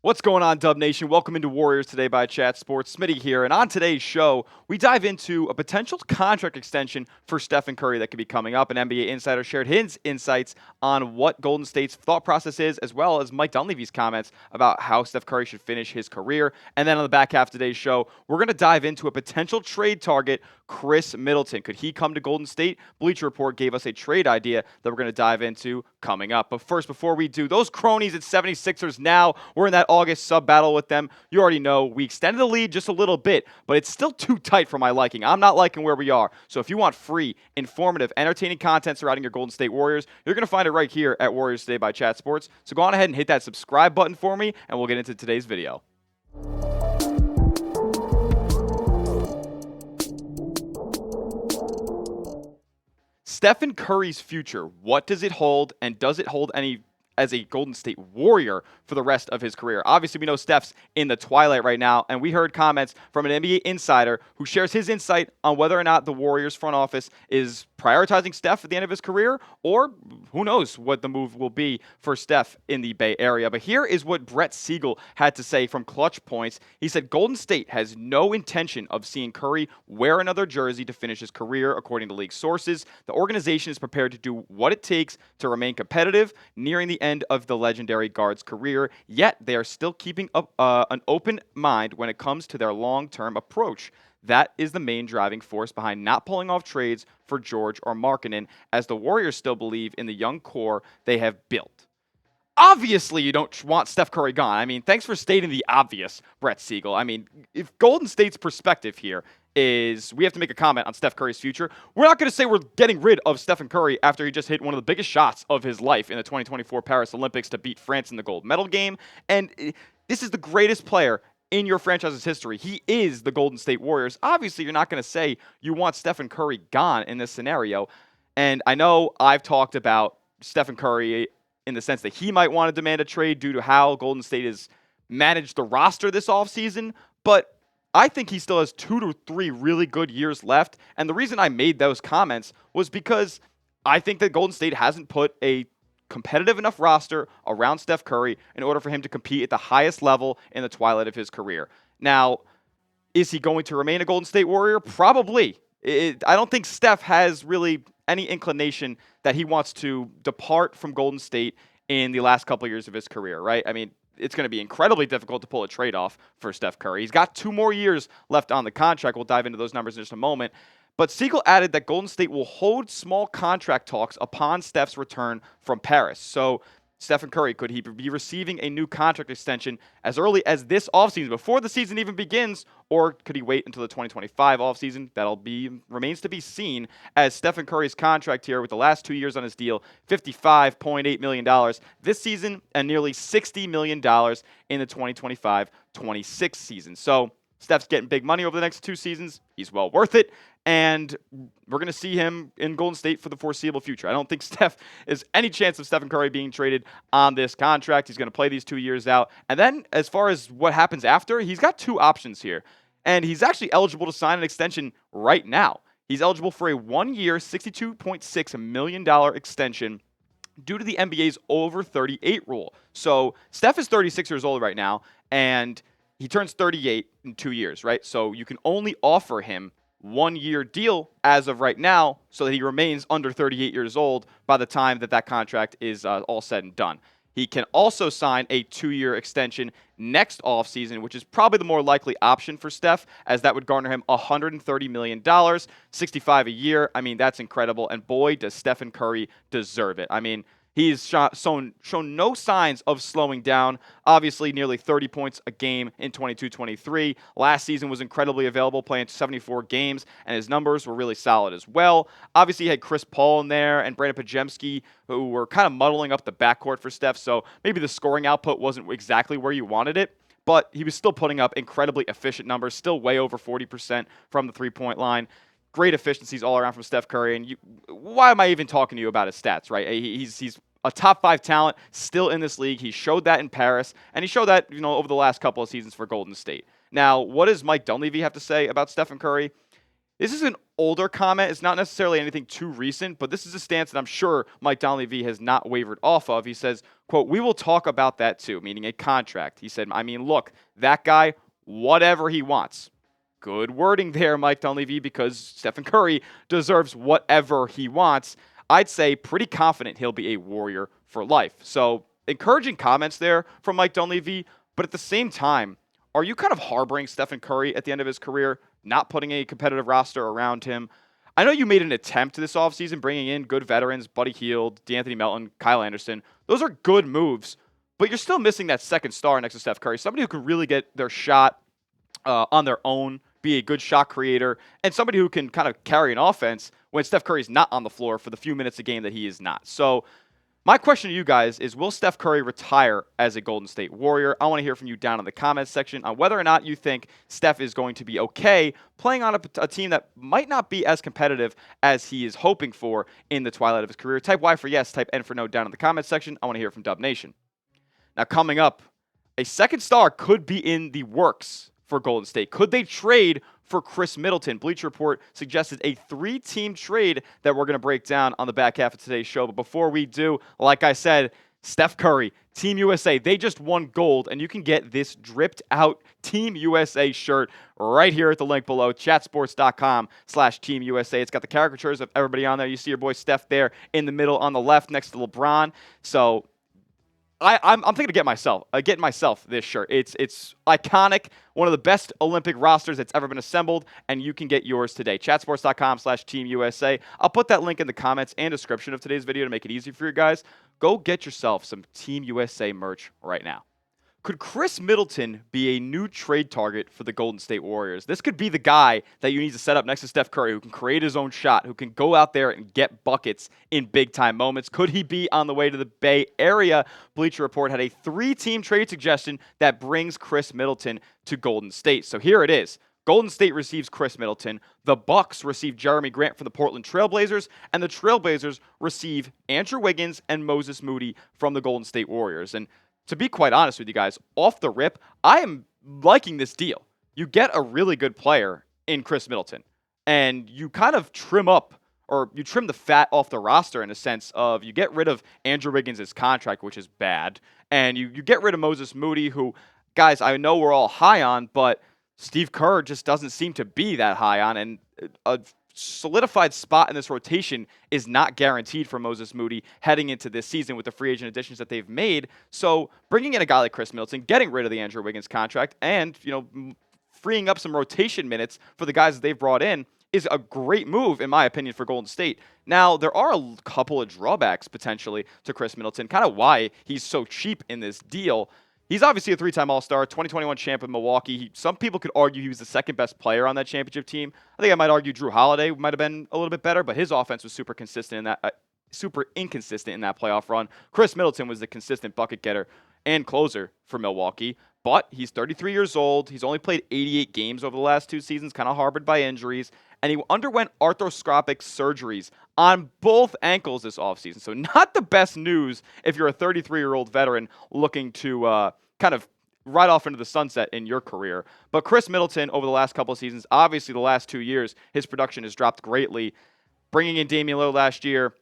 What's going on, Dub Nation? Welcome into Warriors Today by Chat Sports. Smitty here, and on today's show, we dive into a potential contract extension for Stephen Curry that could be coming up. An NBA insider shared his insights on what Golden State's thought process is, as well as Mike Dunleavy's comments about how Steph Curry should finish his career. And then on the back half of today's show, we're going to dive into a potential trade target, Khris Middleton. Could he come to Golden State? Bleacher Report gave us a trade idea that we're going to dive into coming up. But first, before we do, those cronies at 76ers now, we're in that August sub battle with them. You already know we extended the lead just a little bit, but it's still too tight for my liking. I'm not liking where we are. So if you want free, informative, entertaining content surrounding your Golden State Warriors, you're going to find it right here at Warriors Today by Chat Sports. So go on ahead and hit that subscribe button for me, and we'll get into today's video. Stephen Curry's future, what does it hold, and does it hold any as a Golden State Warrior for the rest of his career? Obviously, we know Steph's in the twilight right now, and we heard comments from an NBA insider who shares his insight on whether or not the Warriors front office is prioritizing Steph at the end of his career, or who knows what the move will be for Steph in the Bay Area. But here is what Brett Siegel had to say from ClutchPoints. He said, Golden State has no intention of seeing Curry wear another jersey to finish his career, according to league sources. The organization is prepared to do what it takes to remain competitive, nearing the end of the legendary guard's career, yet they are still keeping up an open mind when it comes to their long-term approach. That is the main driving force behind not pulling off trades for George or Markkanen, as the Warriors still believe in the young core they have built. Obviously, you don't want Steph Curry gone. I mean, thanks for stating the obvious, Brett Siegel. I mean, if Golden State's perspective here is we have to make a comment on Steph Curry's future, we're not going to say we're getting rid of Stephen Curry after he just hit one of the biggest shots of his life in the 2024 Paris Olympics to beat France in the gold medal game. And this is the greatest player in your franchise's history. He is the Golden State Warriors. Obviously, you're not going to say you want Stephen Curry gone in this scenario. And I know I've talked about Stephen Curry in the sense that he might want to demand a trade due to how Golden State has managed the roster this offseason, but I think he still has 2 to 3 really good years left. And the reason I made those comments was because I think that Golden State hasn't put a competitive enough roster around Steph Curry in order for him to compete at the highest level in the twilight of his career. Now, is he going to remain a Golden State Warrior? Probably. I don't think Steph has really any inclination that he wants to depart from Golden State in the last couple of years of his career, right? I mean, it's going to be incredibly difficult to pull a trade off for Steph Curry. He's got 2 more years left on the contract. We'll dive into those numbers in just a moment. But Siegel added that Golden State will hold small contract talks upon Steph's return from Paris. So Stephen Curry, could he be receiving a new contract extension as early as this offseason, before the season even begins, or could he wait until the 2025 offseason? Remains to be seen, as Stephen Curry's contract here with the last 2 years on his deal, $55.8 million this season and nearly $60 million in the 2025-26 season. So Steph's getting big money over the next 2 seasons. He's well worth it. And we're going to see him in Golden State for the foreseeable future. I don't think Steph is any chance of Stephen Curry being traded on this contract. He's going to play these 2 years out. And then as far as what happens after, he's got 2 options here. And he's actually eligible to sign an extension right now. He's eligible for a 1-year, $62.6 million extension due to the NBA's over 38 rule. So Steph is 36 years old right now, and he turns 38 in 2 years, right? So you can only offer him 1-year deal as of right now so that he remains under 38 years old by the time that contract is all said and done. He can also sign a 2-year extension next offseason, which is probably the more likely option for Steph, as that would garner him $130 million, $65 a year. I mean, that's incredible. And boy, does Stephen Curry deserve it. I mean, he's shown no signs of slowing down. Obviously, nearly 30 points a game in 22-23. Last season was incredibly available, playing 74 games, and his numbers were really solid as well. Obviously, he had Chris Paul in there and Brandon Pajemski, who were kind of muddling up the backcourt for Steph, so maybe the scoring output wasn't exactly where you wanted it, but he was still putting up incredibly efficient numbers, still way over 40% from the three-point line. Great efficiencies all around from Steph Curry, and why am I even talking to you about his stats, right? He's a top 5 talent still in this league. He showed that in Paris, and he showed that, over the last couple of seasons for Golden State. Now, what does Mike Dunleavy have to say about Stephen Curry? This is an older comment. It's not necessarily anything too recent, but this is a stance that I'm sure Mike Donlevy has not wavered off of. He says, quote, "We will talk about that too," meaning a contract. He said, "I mean, look, that guy, whatever he wants." Good wording there, Mike Donlevy, because Stephen Curry deserves whatever he wants. I'd say pretty confident he'll be a Warrior for life. So encouraging comments there from Mike Donlevy, but at the same time, are you kind of harboring Stephen Curry at the end of his career, not putting a competitive roster around him? I know you made an attempt this offseason, bringing in good veterans, Buddy Hield, D'Anthony Melton, Kyle Anderson. Those are good moves, but you're still missing that second star next to Steph Curry, somebody who can really get their shot on their own, be a good shot creator, and somebody who can kind of carry an offense when Steph Curry's not on the floor for the few minutes a game that he is not. So my question to you guys is, will Steph Curry retire as a Golden State Warrior? I want to hear from you down in the comments section on whether or not you think Steph is going to be okay playing on a team that might not be as competitive as he is hoping for in the twilight of his career. Type Y for yes, type N for no down in the comments section. I want to hear from Dub Nation. Now, coming up, a second star could be in the works for Golden State. Could they trade for Khris Middleton? Bleacher Report suggested a 3-team trade that we're going to break down on the back half of today's show. But before we do, like I said, Steph Curry, Team USA, they just won gold, and you can get this dripped out Team USA shirt right here at the link below, chatsports.com/Team USA. It's got the caricatures of everybody on there. You see your boy Steph there in the middle on the left next to LeBron. So I'm thinking of getting myself this shirt. It's iconic, one of the best Olympic rosters that's ever been assembled, and you can get yours today. Chatsports.com/Team USA. I'll put that link in the comments and description of today's video to make it easy for you guys. Go get yourself some Team USA merch right now. Could Khris Middleton be a new trade target for the Golden State Warriors? This could be the guy that you need to set up next to Steph Curry, who can create his own shot, who can go out there and get buckets in big-time moments. Could he be on the way to the Bay Area? Bleacher Report had a 3-team trade suggestion that brings Khris Middleton to Golden State. So here it is. Golden State receives Khris Middleton. The Bucks receive Jeremy Grant from the Portland Trailblazers, and the Trailblazers receive Andrew Wiggins and Moses Moody from the Golden State Warriors. And to be quite honest with you guys, off the rip, I am liking this deal. You get a really good player in Khris Middleton, and you kind of trim the fat off the roster in a sense of you get rid of Andrew Wiggins' contract, which is bad, and you get rid of Moses Moody, who, guys, I know we're all high on, but Steve Kerr just doesn't seem to be that high on, and a solidified spot in this rotation is not guaranteed for Moses Moody heading into this season with the free agent additions that they've made. So bringing in a guy like Khris Middleton, getting rid of the Andrew Wiggins contract, and freeing up some rotation minutes for the guys that they've brought in is a great move, in my opinion, for Golden State. Now, there are a couple of drawbacks potentially to Khris Middleton, kind of why he's so cheap in this deal. He's obviously a 3-time All-Star, 2021 champ in Milwaukee. Some people could argue he was the second-best player on that championship team. I think I might argue Drew Holiday might have been a little bit better, but his offense was super inconsistent in that playoff run. Khris Middleton was the consistent bucket getter and closer for Milwaukee, but he's 33 years old. He's only played 88 games over the last 2 seasons, kind of harbored by injuries, and he underwent arthroscopic surgeries on both ankles this offseason. So not the best news if you're a 33-year-old veteran looking to kind of ride off into the sunset in your career. But Khris Middleton, over the last couple of seasons, obviously the last 2 years, his production has dropped greatly. Bringing in Damian Lillard last year,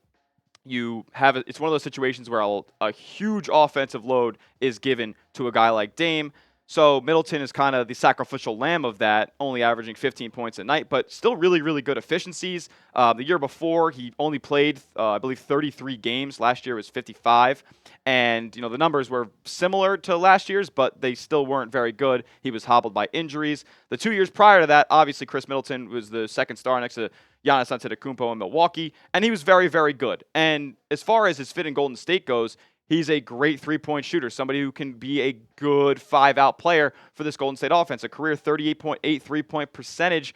it's one of those situations where a huge offensive load is given to a guy like Dame. So Middleton is kind of the sacrificial lamb of that, only averaging 15 points a night, but still really, really good efficiencies. The year before, he only played, I believe, 33 games. Last year was 55. And, the numbers were similar to last year's, but they still weren't very good. He was hobbled by injuries. The 2 years prior to that, obviously, Khris Middleton was the second star next to Giannis Antetokounmpo in Milwaukee, and he was very, very good. And as far as his fit in Golden State goes, he's a great 3-point shooter, somebody who can be a good 5-out player for this Golden State offense, a career 38.8 3-point percentage.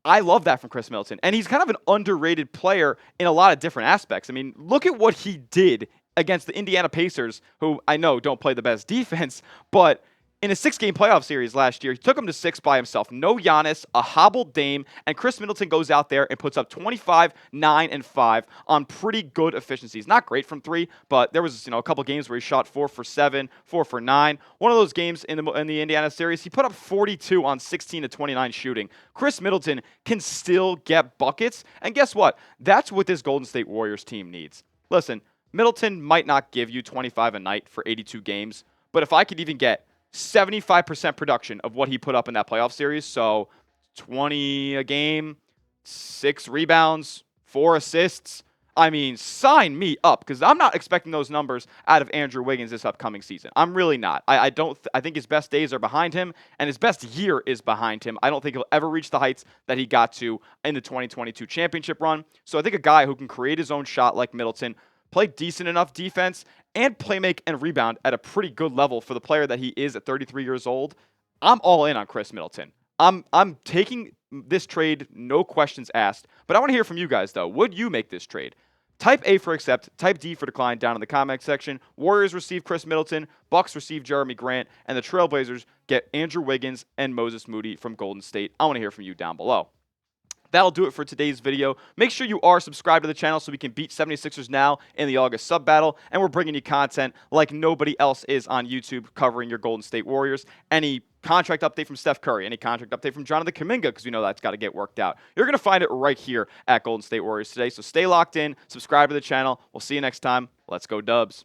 I love that from Khris Middleton. And he's kind of an underrated player in a lot of different aspects. I mean, look at what he did against the Indiana Pacers, who I know don't play the best defense, but In a 6-game playoff series last year, he took him to 6 by himself. No Giannis, a hobbled Dame, and Khris Middleton goes out there and puts up 25, 9, and 5 on pretty good efficiencies. Not great from 3, but there was a couple games where he shot 4 for 7, 4 for 9. One of those games in the Indiana series, he put up 42 on 16 to 29 shooting. Khris Middleton can still get buckets, and guess what? That's what this Golden State Warriors team needs. Listen, Middleton might not give you 25 a night for 82 games, but if I could even get 75% production of what he put up in that playoff series. So 20 a game, 6 rebounds, 4 assists. I mean, sign me up, because I'm not expecting those numbers out of Andrew Wiggins this upcoming season. I'm really not. I think his best days are behind him, and his best year is behind him. I don't think he'll ever reach the heights that he got to in the 2022 championship run. So I think a guy who can create his own shot like Middleton, play decent enough defense, and play make and rebound at a pretty good level for the player that he is at 33 years old, I'm all in on Khris Middleton. I'm taking this trade, no questions asked. But I want to hear from you guys, though. Would you make this trade? Type A for accept, type D for decline down in the comment section. Warriors receive Khris Middleton, Bucks receive Jeremy Grant, and the Trailblazers get Andrew Wiggins and Moses Moody from Golden State. I want to hear from you down below. That'll do it for today's video. Make sure you are subscribed to the channel so we can beat 76ers now in the August sub battle. And we're bringing you content like nobody else is on YouTube covering your Golden State Warriors. Any contract update from Steph Curry, any contract update from Jonathan Kuminga, because we know that's got to get worked out. You're going to find it right here at Golden State Warriors today. So stay locked in, subscribe to the channel. We'll see you next time. Let's go Dubs.